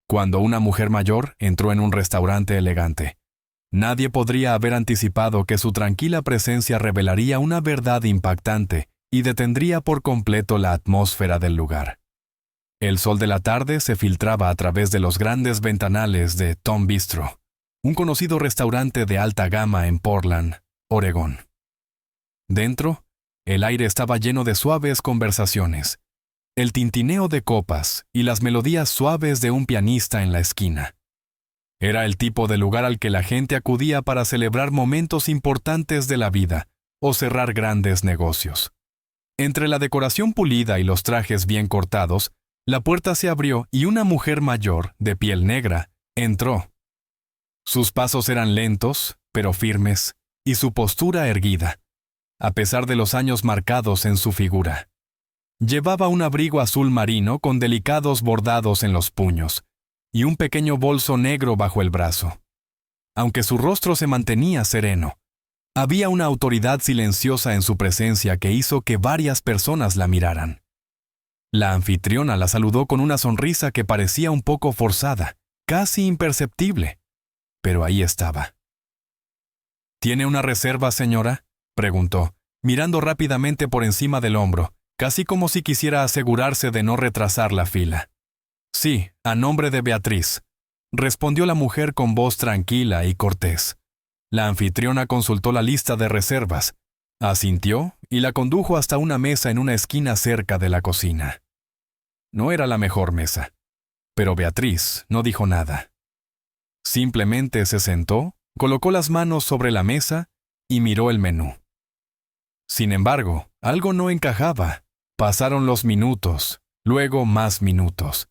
Cuando una mujer mayor entró en un restaurante elegante, nadie podría haber anticipado que su tranquila presencia revelaría una verdad impactante y detendría por completo la atmósfera del lugar. El sol de la tarde se filtraba a través de los grandes ventanales de Tom Bistro, un conocido restaurante de alta gama en Portland, Oregón. Dentro, el aire estaba lleno de suaves conversaciones, el tintineo de copas y las melodías suaves de un pianista en la esquina. Era el tipo de lugar al que la gente acudía para celebrar momentos importantes de la vida o cerrar grandes negocios. Entre la decoración pulida y los trajes bien cortados, la puerta se abrió y una mujer mayor, de piel negra, entró. Sus pasos eran lentos, pero firmes, y su postura erguida, a pesar de los años marcados en su figura. Llevaba un abrigo azul marino con delicados bordados en los puños, y un pequeño bolso negro bajo el brazo. Aunque su rostro se mantenía sereno, había una autoridad silenciosa en su presencia que hizo que varias personas la miraran. La anfitriona la saludó con una sonrisa que parecía un poco forzada, casi imperceptible, pero ahí estaba. ¿Tiene una reserva, señora?, preguntó, mirando rápidamente por encima del hombro, casi como si quisiera asegurarse de no retrasar la fila. Sí, a nombre de Beatriz, respondió la mujer con voz tranquila y cortés. La anfitriona consultó la lista de reservas, asintió y la condujo hasta una mesa en una esquina cerca de la cocina. No era la mejor mesa, pero Beatriz no dijo nada. Simplemente se sentó, colocó las manos sobre la mesa y miró el menú. Sin embargo, algo no encajaba. Pasaron los minutos, luego más minutos.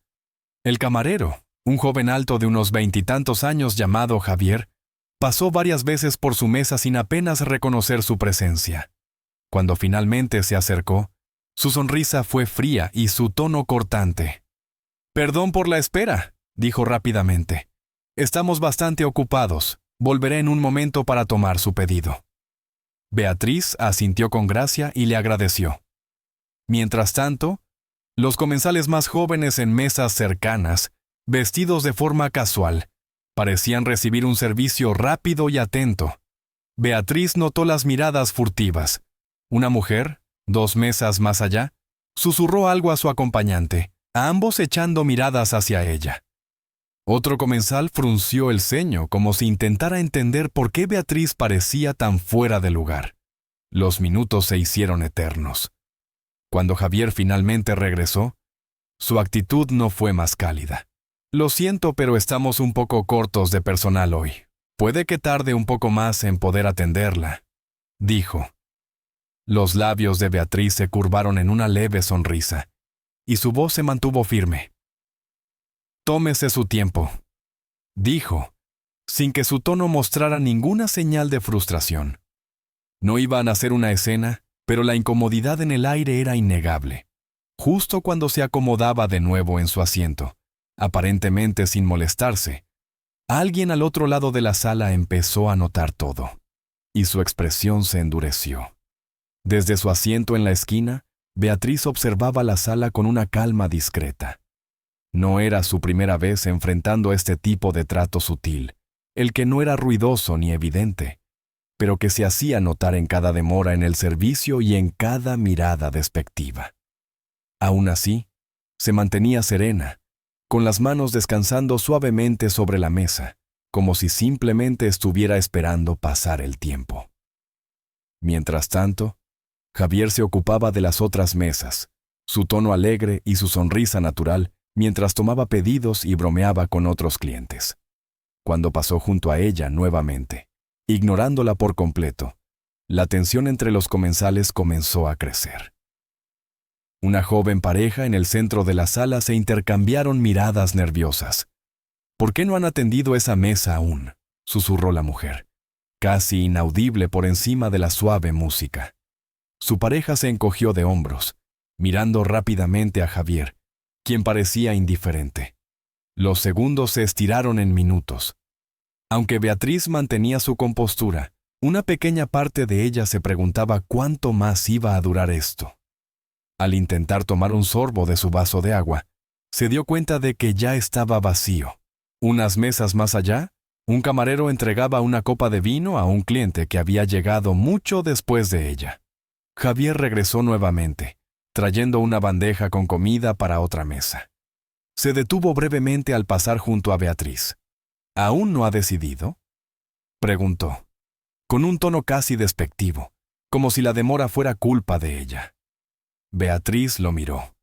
El camarero, un joven alto de unos 20 y tantos años llamado Javier, pasó varias veces por su mesa sin apenas reconocer su presencia. Cuando finalmente se acercó, su sonrisa fue fría y su tono cortante. «Perdón por la espera», dijo rápidamente. «Estamos bastante ocupados. Volveré en un momento para tomar su pedido». Beatriz asintió con gracia y le agradeció. Mientras tanto, los comensales más jóvenes en mesas cercanas, vestidos de forma casual, parecían recibir un servicio rápido y atento. Beatriz notó las miradas furtivas. Una mujer, 2 mesas más allá, susurró algo a su acompañante, a ambos echando miradas hacia ella. Otro comensal frunció el ceño como si intentara entender por qué Beatriz parecía tan fuera de lugar. Los minutos se hicieron eternos. Cuando Javier finalmente regresó, su actitud no fue más cálida. «Lo siento, pero estamos un poco cortos de personal hoy. Puede que tarde un poco más en poder atenderla», dijo. Los labios de Beatriz se curvaron en una leve sonrisa, y su voz se mantuvo firme. «Tómese su tiempo», dijo, sin que su tono mostrara ninguna señal de frustración. No iban a hacer una escena, pero la incomodidad en el aire era innegable. Justo cuando se acomodaba de nuevo en su asiento, aparentemente sin molestarse, alguien al otro lado de la sala empezó a notar todo, y su expresión se endureció. Desde su asiento en la esquina, Beatriz observaba la sala con una calma discreta. No era su primera vez enfrentando este tipo de trato sutil, el que no era ruidoso ni evidente, pero que se hacía notar en cada demora en el servicio y en cada mirada despectiva. Aún así, se mantenía serena, con las manos descansando suavemente sobre la mesa, como si simplemente estuviera esperando pasar el tiempo. Mientras tanto, Javier se ocupaba de las otras mesas, su tono alegre y su sonrisa natural mientras tomaba pedidos y bromeaba con otros clientes. Cuando pasó junto a ella nuevamente, ignorándola por completo, la tensión entre los comensales comenzó a crecer. Una joven pareja en el centro de la sala se intercambiaron miradas nerviosas. «¿Por qué no han atendido esa mesa aún?», susurró la mujer, casi inaudible por encima de la suave música. Su pareja se encogió de hombros, mirando rápidamente a Javier, quien parecía indiferente. Los segundos se estiraron en minutos. Aunque Beatriz mantenía su compostura, una pequeña parte de ella se preguntaba cuánto más iba a durar esto. Al intentar tomar un sorbo de su vaso de agua, Se dio cuenta de que ya estaba vacío. Unas mesas más allá, un camarero entregaba una copa de vino a un cliente que había llegado mucho después de ella. Javier regresó nuevamente, trayendo una bandeja con comida para otra mesa. Se detuvo brevemente al pasar junto a Beatriz. ¿Aún no ha decidido?, preguntó, con un tono casi despectivo, como si la demora fuera culpa de ella. Beatriz lo miró,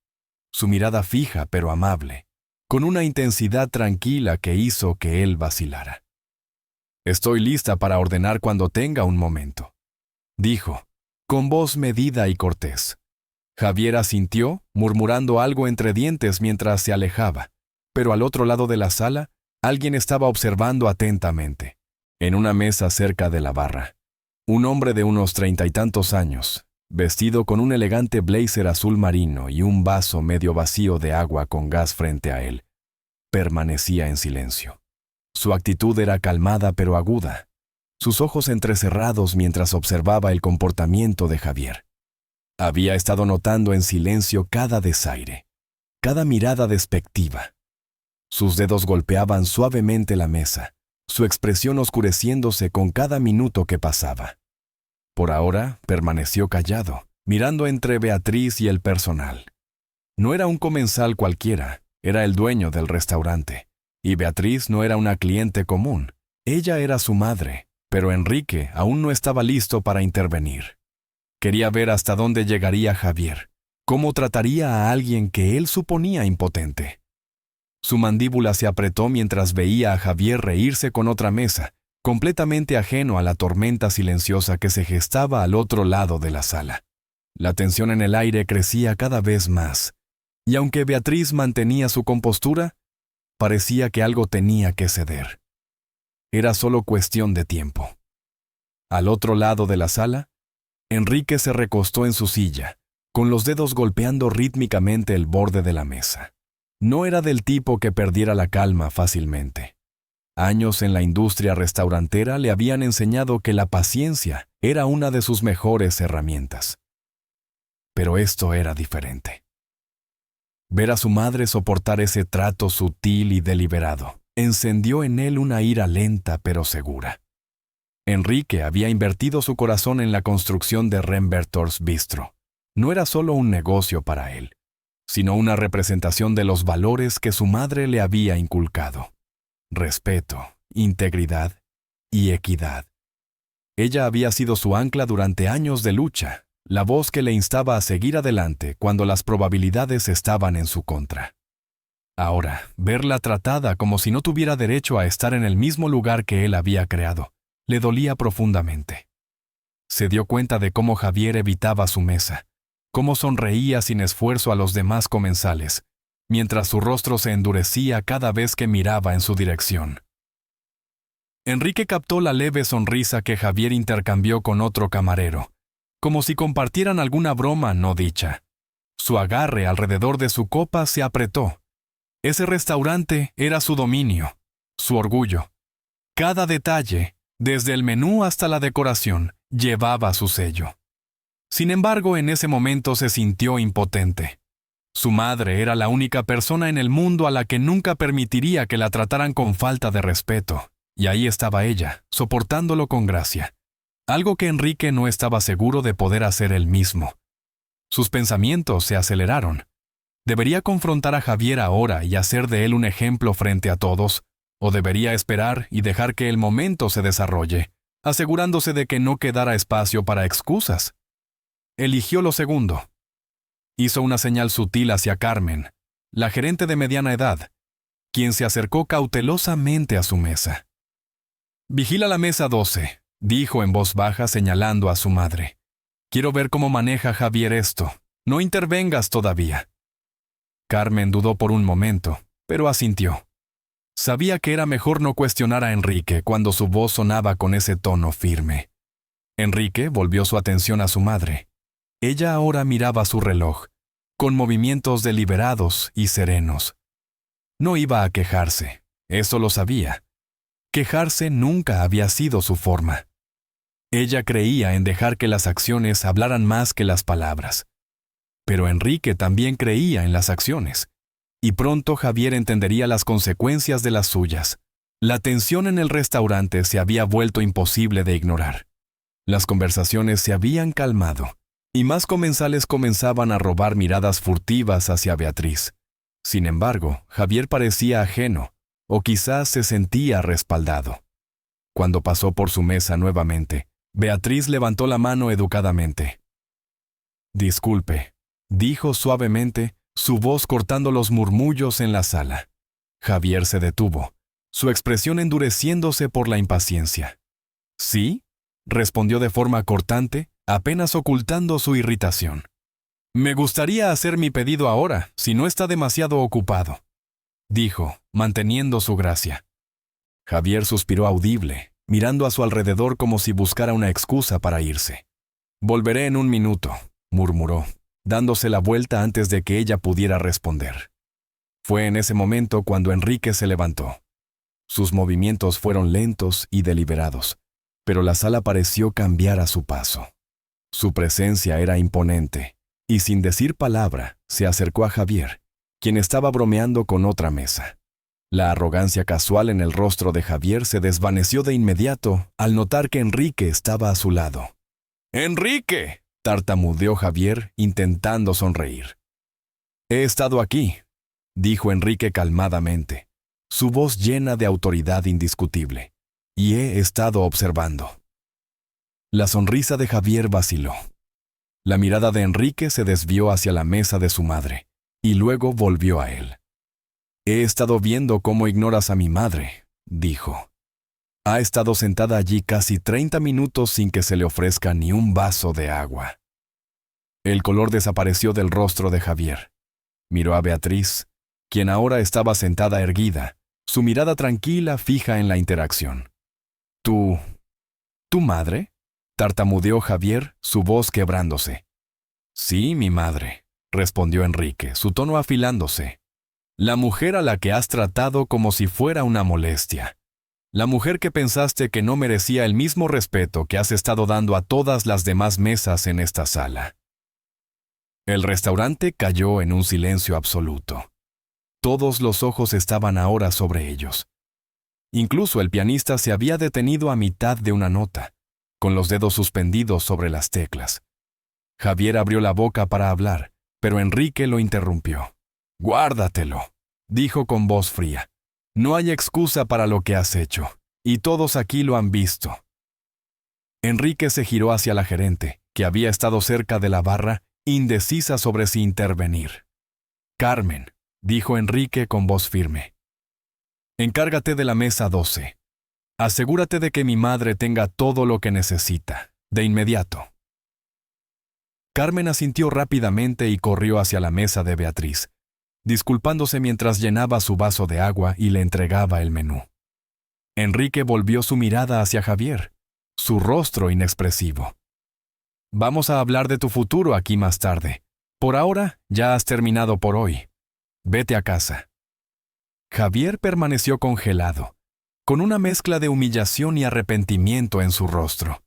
su mirada fija pero amable, con una intensidad tranquila que hizo que él vacilara. «Estoy lista para ordenar cuando tenga un momento», dijo, con voz medida y cortés. Javier asintió, murmurando algo entre dientes mientras se alejaba, pero al otro lado de la sala, alguien estaba observando atentamente. En una mesa cerca de la barra, un hombre de unos 30 y tantos años, vestido con un elegante blazer azul marino y un vaso medio vacío de agua con gas frente a él, permanecía en silencio. Su actitud era calmada pero aguda, sus ojos entrecerrados mientras observaba el comportamiento de Javier. Había estado notando en silencio cada desaire, cada mirada despectiva. Sus dedos golpeaban suavemente la mesa, su expresión oscureciéndose con cada minuto que pasaba. Por ahora, permaneció callado, mirando entre Beatriz y el personal. No era un comensal cualquiera, era el dueño del restaurante. Y Beatriz no era una cliente común. Ella era su madre, pero Enrique aún no estaba listo para intervenir. Quería ver hasta dónde llegaría Javier, cómo trataría a alguien que él suponía impotente. Su mandíbula se apretó mientras veía a Javier reírse con otra mesa, completamente ajeno a la tormenta silenciosa que se gestaba al otro lado de la sala. La tensión en el aire crecía cada vez más, y aunque Beatriz mantenía su compostura, parecía que algo tenía que ceder. Era solo cuestión de tiempo. Al otro lado de la sala, Enrique se recostó en su silla, con los dedos golpeando rítmicamente el borde de la mesa. No era del tipo que perdiera la calma fácilmente. Años en la industria restaurantera le habían enseñado que la paciencia era una de sus mejores herramientas. Pero esto era diferente. Ver a su madre soportar ese trato sutil y deliberado encendió en él una ira lenta pero segura. Enrique había invertido su corazón en la construcción de Rembertor's Bistro. No era solo un negocio para él, sino una representación de los valores que su madre le había inculcado: respeto, integridad y equidad. Ella había sido su ancla durante años de lucha, la voz que le instaba a seguir adelante cuando las probabilidades estaban en su contra. Ahora, verla tratada como si no tuviera derecho a estar en el mismo lugar que él había creado, le dolía profundamente. Se dio cuenta de cómo Javier evitaba su mesa, cómo sonreía sin esfuerzo a los demás comensales, mientras su rostro se endurecía cada vez que miraba en su dirección. Enrique captó la leve sonrisa que Javier intercambió con otro camarero, como si compartieran alguna broma no dicha. Su agarre alrededor de su copa se apretó. Ese restaurante era su dominio, su orgullo. Cada detalle, desde el menú hasta la decoración, llevaba su sello. Sin embargo, en ese momento se sintió impotente. Su madre era la única persona en el mundo a la que nunca permitiría que la trataran con falta de respeto, y ahí estaba ella, soportándolo con gracia. Algo que Enrique no estaba seguro de poder hacer él mismo. Sus pensamientos se aceleraron. ¿Debería confrontar a Javier ahora y hacer de él un ejemplo frente a todos? ¿O debería esperar y dejar que el momento se desarrolle, asegurándose de que no quedara espacio para excusas? Eligió lo segundo. Hizo una señal sutil hacia Carmen, la gerente de mediana edad, quien se acercó cautelosamente a su mesa. «Vigila la mesa 12», dijo en voz baja señalando a su madre. «Quiero ver cómo maneja Javier esto. No intervengas todavía». Carmen dudó por un momento, pero asintió. Sabía que era mejor no cuestionar a Enrique cuando su voz sonaba con ese tono firme. Enrique volvió su atención a su madre. Ella ahora miraba su reloj, con movimientos deliberados y serenos. No iba a quejarse, eso lo sabía. Quejarse nunca había sido su forma. Ella creía en dejar que las acciones hablaran más que las palabras. Pero Enrique también creía en las acciones, y pronto Javier entendería las consecuencias de las suyas. La tensión en el restaurante se había vuelto imposible de ignorar. Las conversaciones se habían calmado, y más comensales comenzaban a robar miradas furtivas hacia Beatriz. Sin embargo, Javier parecía ajeno, o quizás se sentía respaldado. Cuando pasó por su mesa nuevamente, Beatriz levantó la mano educadamente. «Disculpe», dijo suavemente, su voz cortando los murmullos en la sala. Javier se detuvo, su expresión endureciéndose por la impaciencia. «¿Sí?», respondió de forma cortante, apenas ocultando su irritación. «Me gustaría hacer mi pedido ahora, si no está demasiado ocupado», dijo, manteniendo su gracia. Javier suspiró audible, mirando a su alrededor como si buscara una excusa para irse. «Volveré en un minuto», murmuró, dándose la vuelta antes de que ella pudiera responder. Fue en ese momento cuando Enrique se levantó. Sus movimientos fueron lentos y deliberados, pero la sala pareció cambiar a su paso. Su presencia era imponente, y sin decir palabra, se acercó a Javier, quien estaba bromeando con otra mesa. La arrogancia casual en el rostro de Javier se desvaneció de inmediato al notar que Enrique estaba a su lado. «¡Enrique!», tartamudeó Javier, intentando sonreír. «He estado aquí», dijo Enrique calmadamente, su voz llena de autoridad indiscutible, «y he estado observando». La sonrisa de Javier vaciló. La mirada de Enrique se desvió hacia la mesa de su madre, y luego volvió a él. «He estado viendo cómo ignoras a mi madre», dijo. «Ha estado sentada allí casi 30 minutos sin que se le ofrezca ni un vaso de agua». El color desapareció del rostro de Javier. Miró a Beatriz, quien ahora estaba sentada erguida, su mirada tranquila fija en la interacción. «¿Tu madre?», tartamudeó Javier, su voz quebrándose. «Sí, mi madre», respondió Enrique, su tono afilándose. «La mujer a la que has tratado como si fuera una molestia. La mujer que pensaste que no merecía el mismo respeto que has estado dando a todas las demás mesas en esta sala». El restaurante cayó en un silencio absoluto. Todos los ojos estaban ahora sobre ellos. Incluso el pianista se había detenido a mitad de una nota, con los dedos suspendidos sobre las teclas. Javier abrió la boca para hablar, pero Enrique lo interrumpió. «Guárdatelo», dijo con voz fría. «No hay excusa para lo que has hecho, y todos aquí lo han visto». Enrique se giró hacia la gerente, que había estado cerca de la barra, indecisa sobre si intervenir. «Carmen», dijo Enrique con voz firme, «encárgate de la mesa 12. Asegúrate de que mi madre tenga todo lo que necesita, de inmediato». Carmen asintió rápidamente y corrió hacia la mesa de Beatriz, disculpándose mientras llenaba su vaso de agua y le entregaba el menú. Enrique volvió su mirada hacia Javier, su rostro inexpresivo. «Vamos a hablar de tu futuro aquí más tarde. Por ahora, ya has terminado por hoy. Vete a casa». Javier permaneció congelado, con una mezcla de humillación y arrepentimiento en su rostro.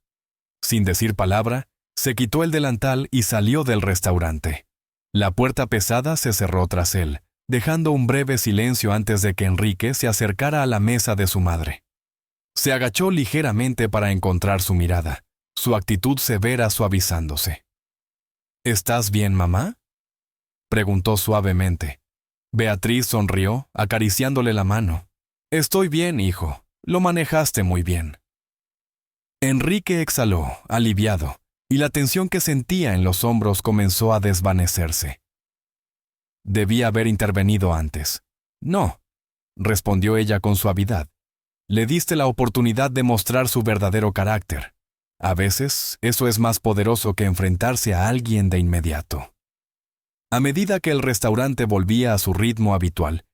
Sin decir palabra, se quitó el delantal y salió del restaurante. La puerta pesada se cerró tras él, dejando un breve silencio antes de que Enrique se acercara a la mesa de su madre. Se agachó ligeramente para encontrar su mirada, su actitud severa suavizándose. «¿Estás bien, mamá?», preguntó suavemente. Beatriz sonrió, acariciándole la mano. «Estoy bien, hijo. Lo manejaste muy bien». Enrique exhaló, aliviado, y la tensión que sentía en los hombros comenzó a desvanecerse. «Debía haber intervenido antes». «No», respondió ella con suavidad. «Le diste la oportunidad de mostrar su verdadero carácter. A veces, eso es más poderoso que enfrentarse a alguien de inmediato». A medida que el restaurante volvía a su ritmo habitual,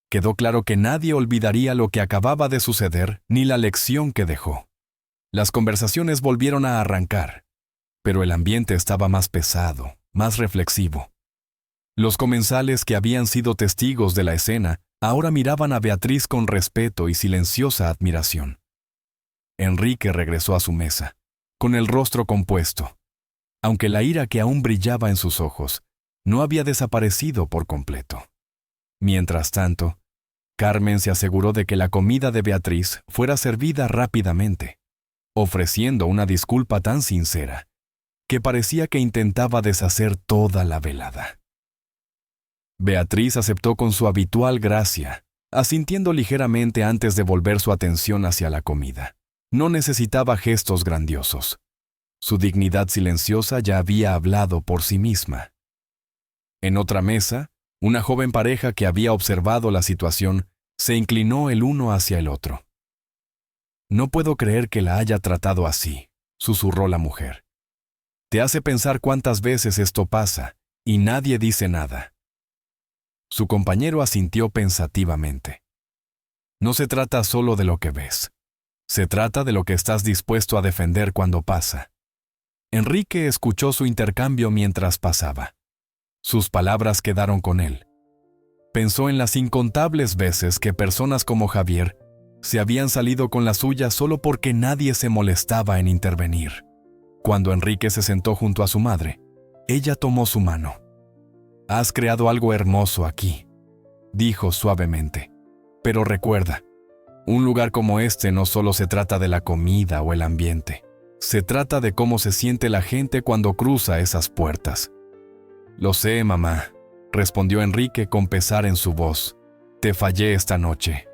quedó claro que nadie olvidaría lo que acababa de suceder ni la lección que dejó. Las conversaciones volvieron a arrancar, pero el ambiente estaba más pesado, más reflexivo. Los comensales que habían sido testigos de la escena ahora miraban a Beatriz con respeto y silenciosa admiración. Enrique regresó a su mesa, con el rostro compuesto, aunque la ira que aún brillaba en sus ojos no había desaparecido por completo. Mientras tanto, Carmen se aseguró de que la comida de Beatriz fuera servida rápidamente, ofreciendo una disculpa tan sincera que parecía que intentaba deshacer toda la velada. Beatriz aceptó con su habitual gracia, asintiendo ligeramente antes de volver su atención hacia la comida. No necesitaba gestos grandiosos. Su dignidad silenciosa ya había hablado por sí misma. En otra mesa, una joven pareja que había observado la situación se inclinó el uno hacia el otro. «No puedo creer que la haya tratado así», susurró la mujer. «Te hace pensar cuántas veces esto pasa, y nadie dice nada». Su compañero asintió pensativamente. «No se trata solo de lo que ves. Se trata de lo que estás dispuesto a defender cuando pasa». Enrique escuchó su intercambio mientras pasaba. Sus palabras quedaron con él. Pensó en las incontables veces que personas como Javier se habían salido con la suya solo porque nadie se molestaba en intervenir. Cuando Enrique se sentó junto a su madre, ella tomó su mano. «Has creado algo hermoso aquí», dijo suavemente. «Pero recuerda, un lugar como este no solo se trata de la comida o el ambiente. Se trata de cómo se siente la gente cuando cruza esas puertas». «Lo sé, mamá», respondió Enrique con pesar en su voz. «Te fallé esta noche».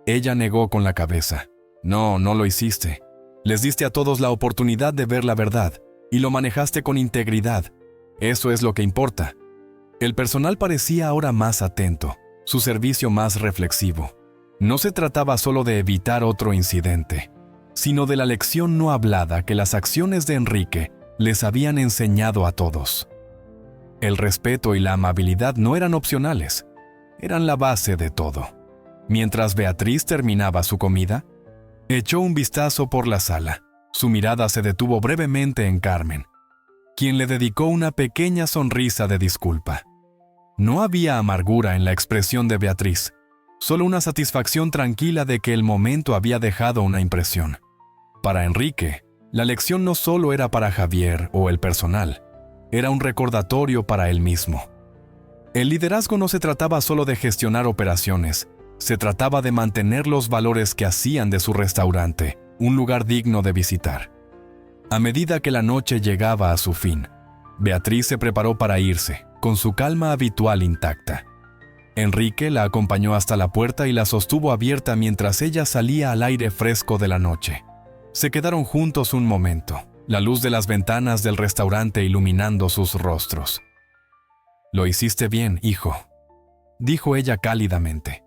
Ella negó con la cabeza. «No, no lo hiciste. Les diste a todos la oportunidad de ver la verdad, y lo manejaste con integridad. Eso es lo que importa». El personal parecía ahora más atento, su servicio más reflexivo. No se trataba solo de evitar otro incidente, sino de la lección no hablada que las acciones de Enrique les habían enseñado a todos. El respeto y la amabilidad no eran opcionales, eran la base de todo. Mientras Beatriz terminaba su comida, echó un vistazo por la sala. Su mirada se detuvo brevemente en Carmen, quien le dedicó una pequeña sonrisa de disculpa. No había amargura en la expresión de Beatriz, solo una satisfacción tranquila de que el momento había dejado una impresión. Para Enrique, la lección no solo era para Javier o el personal, era un recordatorio para él mismo. El liderazgo no se trataba solo de gestionar operaciones, se trataba de mantener los valores que hacían de su restaurante un lugar digno de visitar. A medida que la noche llegaba a su fin, Beatriz se preparó para irse, con su calma habitual intacta. Enrique la acompañó hasta la puerta y la sostuvo abierta mientras ella salía al aire fresco de la noche. Se quedaron juntos un momento, la luz de las ventanas del restaurante iluminando sus rostros. «Lo hiciste bien, hijo», dijo ella cálidamente.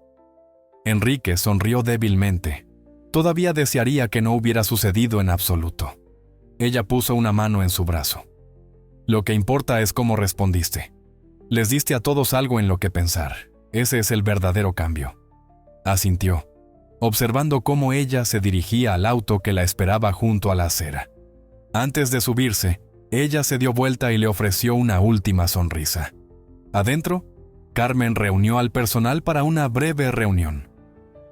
Enrique sonrió débilmente. Todavía desearía que no hubiera sucedido en absoluto. Ella puso una mano en su brazo. «Lo que importa es cómo respondiste. Les diste a todos algo en lo que pensar. Ese es el verdadero cambio». Asintió, observando cómo ella se dirigía al auto que la esperaba junto a la acera. Antes de subirse, ella se dio vuelta y le ofreció una última sonrisa. Adentro, Carmen reunió al personal para una breve reunión.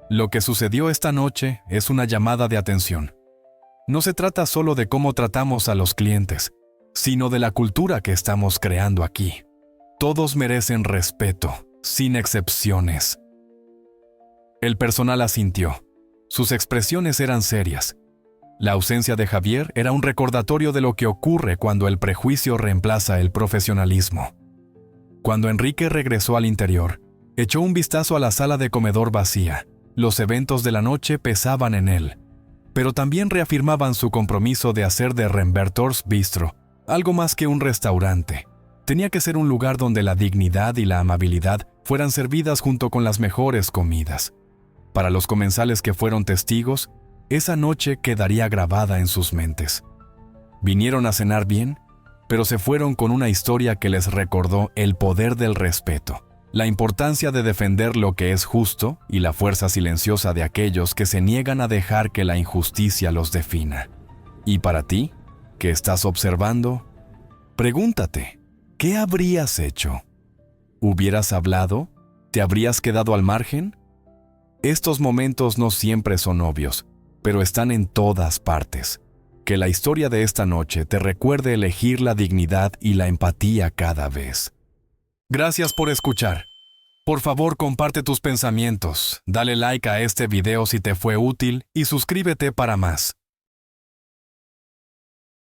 «Lo que sucedió esta noche es una llamada de atención. No se trata solo de cómo tratamos a los clientes, sino de la cultura que estamos creando aquí. Todos merecen respeto, sin excepciones». El personal asintió. Sus expresiones eran serias. La ausencia de Javier era un recordatorio de lo que ocurre cuando el prejuicio reemplaza el profesionalismo. Cuando Enrique regresó al interior, echó un vistazo a la sala de comedor vacía. Los eventos de la noche pesaban en él, pero también reafirmaban su compromiso de hacer de Rembertor's Bistro algo más que un restaurante. Tenía que ser un lugar donde la dignidad y la amabilidad fueran servidas junto con las mejores comidas. Para los comensales que fueron testigos, esa noche quedaría grabada en sus mentes. Vinieron a cenar bien, pero se fueron con una historia que les recordó el poder del respeto, la importancia de defender lo que es justo y la fuerza silenciosa de aquellos que se niegan a dejar que la injusticia los defina. Y para ti, que estás observando, pregúntate, ¿qué habrías hecho? ¿Hubieras hablado? ¿Te habrías quedado al margen? Estos momentos no siempre son obvios, pero están en todas partes. Que la historia de esta noche te recuerde elegir la dignidad y la empatía cada vez. Gracias por escuchar. Por favor, comparte tus pensamientos, dale like a este video si te fue útil y suscríbete para más.